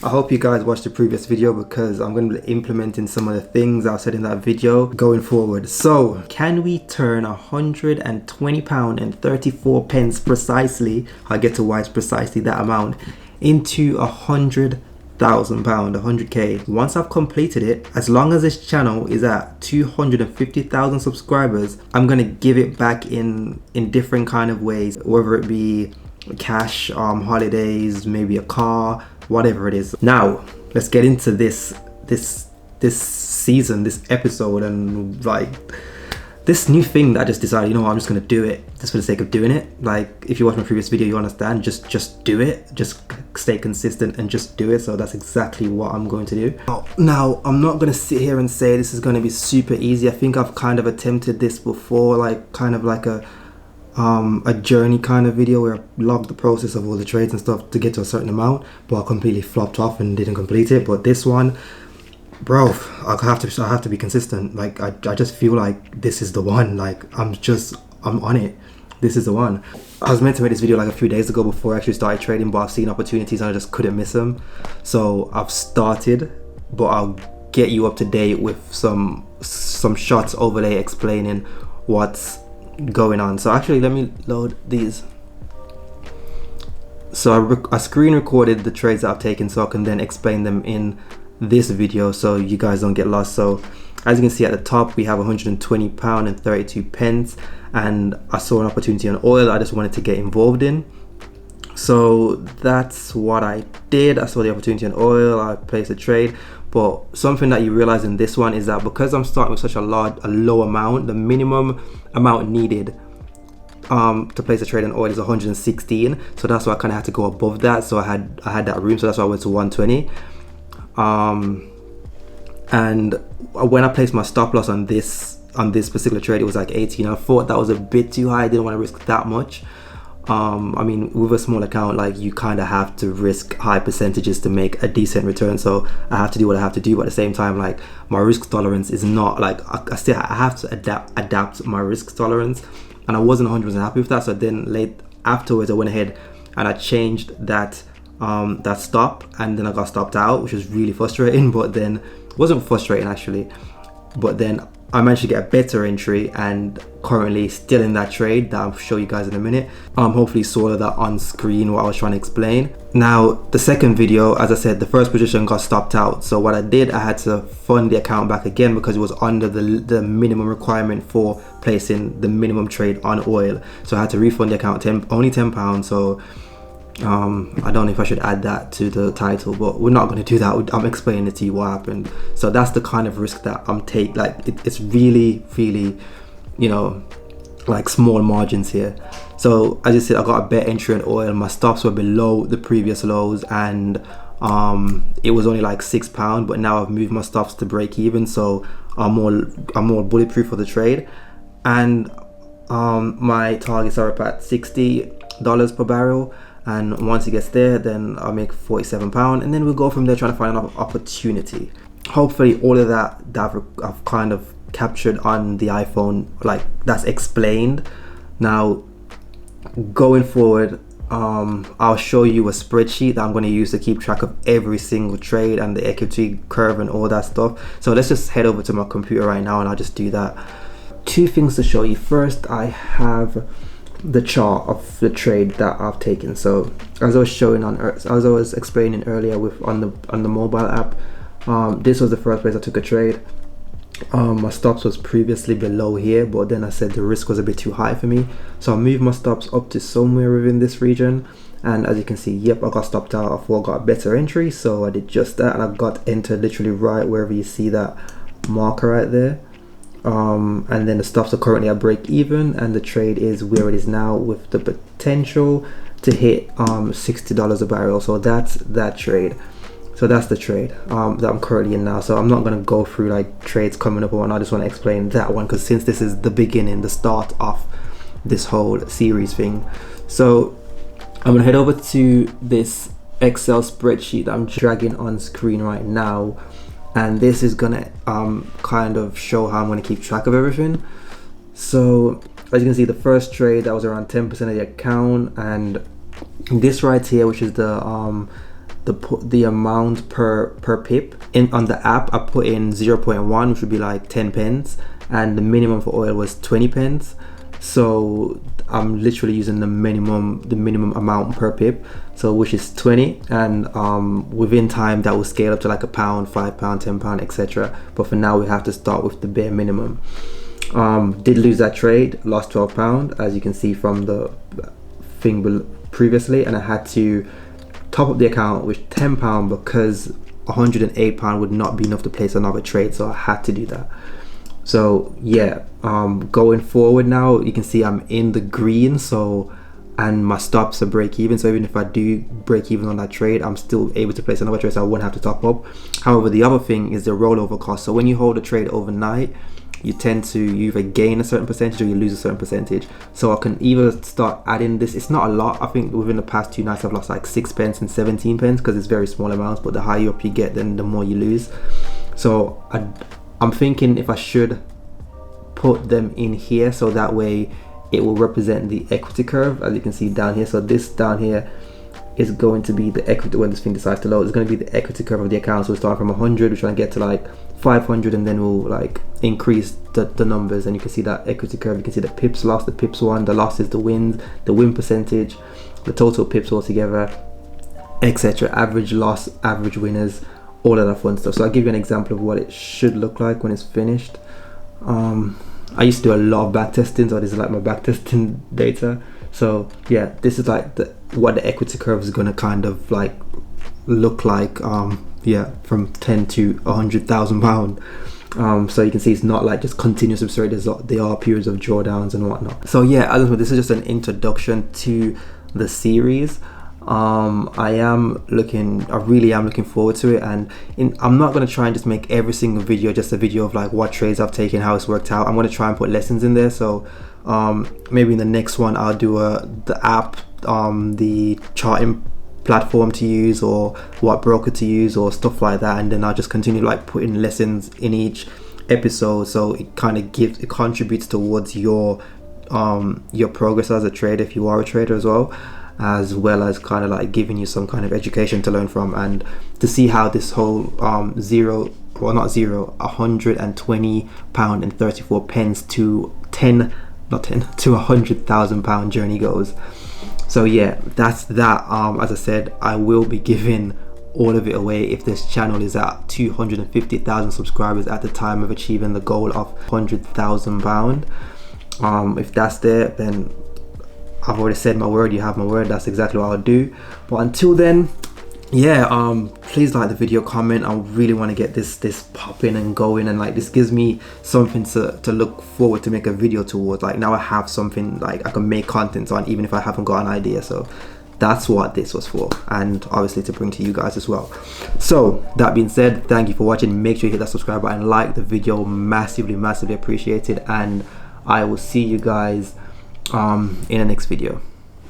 I hope you guys watched the previous video because I'm going to be implementing some of the things I said in that video going forward. So, can we turn £120 and 34 pence precisely, I'll get to why it's precisely that amount, into £100,000, 100k. Once I've completed it, as long as this channel is at 250,000 subscribers, I'm gonna give it back in different kind of ways, whether it be cash, holidays, maybe a car, whatever it is. Now let's get into this season, this episode, and like this new thing that I just decided, you know what, I'm just gonna do it just for the sake of doing it. Like, if you watch my previous video, you understand, just do it, just stay consistent and just do it. So that's exactly what I'm going to do. Now, I'm not gonna sit here and say this is gonna be super easy. I think I've kind of attempted this before, like kind of like a journey kind of video where I logged the process of all the trades and stuff to get to a certain amount, but I completely flopped off and didn't complete it. But this one, bro, I have to be consistent. Like I just feel like this is the one. Like I'm on it. This is the one. I was meant to make this video like a few days ago before I actually started trading, but I've seen opportunities and I just couldn't miss them. So I've started, but I'll get you up to date with some shots overlay explaining what's going on. So actually, let me load these. So I screen recorded the trades that I've taken so I can then explain them in this video so you guys don't get lost. So as you can see at the top, we have £120 and 32 pence, and I saw an opportunity on oil I just wanted to get involved in. So that's what I did. I saw the opportunity on oil, I placed a trade. But something that you realize in this one is that because I'm starting with such a low amount, the minimum amount needed to place a trade on oil is 116. So that's why I kind of had to go above that. So I had that room. So that's why I went to 120. And when I placed my stop loss on this particular trade, it was like 18. I thought that was a bit too high. I didn't want to risk that much. I mean, with a small account, like, you kind of have to risk high percentages to make a decent return. So I have to do what I have to do, but at the same time, like, my risk tolerance is not like I have to adapt my risk tolerance, and I wasn't 100% happy with that. So then afterwards, I went ahead and I changed that stop, and then I got stopped out, which was really frustrating. But then it wasn't frustrating actually, but then I managed to get a better entry, and currently still in that trade that I'll show you guys in a minute. Hopefully saw that on screen what I was trying to explain. Now, the second video, as I said, the first position got stopped out. So what I did, I had to fund the account back again because it was under the minimum requirement for placing the minimum trade on oil. So I had to refund the account, only £10. So I don't know if I should add that to the title, but we're not going to do that. I'm explaining it to you what happened. So that's the kind of risk that I'm taking. Like, it's really, you know, like small margins here. So as I said, I got a better entry on oil. My stops were below the previous lows, and it was only like £6, but now I've moved my stops to break even, so I'm more bulletproof for the trade. And my targets are up at $60 per barrel. And once it gets there, then I'll make £47, and then we'll go from there trying to find another opportunity. Hopefully all of that I've kind of captured on the iPhone, like, that's explained. Now going forward, I'll show you a spreadsheet that I'm going to use to keep track of every single trade and the equity curve and all that stuff. So let's just head over to my computer right now and I'll just do that. Two things to show you. First, I have the chart of the trade that I've taken. So as I was explaining earlier on the mobile app, this was the first place I took a trade. My stops was previously below here, but then I said the risk was a bit too high for me, so I moved my stops up to somewhere within this region. And as you can see, yep, I got stopped out. I thought I got a better entry, so I did just that, and I got entered literally right wherever you see that marker right there. And then the stops are currently at break even, and the trade is where it is now with the potential to hit $60 a barrel. So that's that trade. So that's the trade that I'm currently in now. So I'm not going to go through like trades coming up or whatnot. I just want to explain that one, because since this is the beginning, the start of this whole series thing. So I'm going to head over to this Excel spreadsheet that I'm dragging on screen right now, and this is gonna kind of show how I'm going to keep track of everything. So as you can see, the first trade, that was around 10% of the account, and this right here, which is the the amount per pip. On the app, I put in 0.1, which would be like 10 pence, and the minimum for oil was 20 pence. So I'm literally using the minimum amount per pip, so which is 20, and within time that will scale up to like £1, £5, £10, etc. But for now we have to start with the bare minimum. Did lose that trade, lost £12, as you can see from the thing previously, and I had to top up the account with £10 because £108 would not be enough to place another trade, so I had to do that. So yeah, going forward now, you can see I'm in the green, so, and my stops are break even, so even if I do break even on that trade, I'm still able to place another trade, so I won't have to top up. However, the other thing is the rollover cost. So when you hold a trade overnight, you tend to either gain a certain percentage or you lose a certain percentage. So I can either start adding this. It's not a lot. I think within the past 2 nights I've lost like 6 pence and 17 pence because it's very small amounts, but the higher up you get, then the more you lose. So I'm thinking if I should put them in here, so that way it will represent the equity curve, as you can see down here. So this down here is going to be the equity, when this thing decides to load, it's going to be the equity curve of the account. So we'll start from 100, we're trying to get to like 500, and then we'll like increase the numbers, and you can see that equity curve. You can see the pips lost, the pips won, the losses, the wins, the win percentage, the total pips altogether, etc. Average loss, average winners, all of that fun stuff. So I'll give you an example of what it should look like when it's finished. I used to do a lot of back testing, so this is like my back testing data. So yeah, this is like what the equity curve is going to kind of like look like, yeah, from 10 to £100,000. So you can see it's not like just continuous absurd. There are periods of drawdowns and whatnot. So yeah, this is just an introduction to the series. I really am looking forward to it, and I'm not going to try and just make every single video just a video of like what trades I've taken, how it's worked out. I'm going to try and put lessons in there. So maybe in the next one I'll do the app, the charting platform to use, or what broker to use, or stuff like that, and then I'll just continue like putting lessons in each episode, so it kind of contributes towards your progress as a trader, if you are a trader as well as kind of like giving you some kind of education to learn from, and to see how this whole £120.34 to £100,000 journey goes. So yeah, that's that. As I said, I will be giving all of it away if this channel is at 250,000 subscribers at the time of achieving the goal of £100,000. If that's there, then I've already said my word, you have my word. That's exactly what I'll do. But until then, yeah, please like the video, comment. I really want to get this popping and going, and like this gives me something to look forward to make a video towards. Like now I have something like I can make content on, even if I haven't got an idea. So that's what this was for, and obviously to bring to you guys as well. So that being said, thank you for watching. Make sure you hit that subscribe button, like the video, massively appreciated, and I will see you guys in the next video.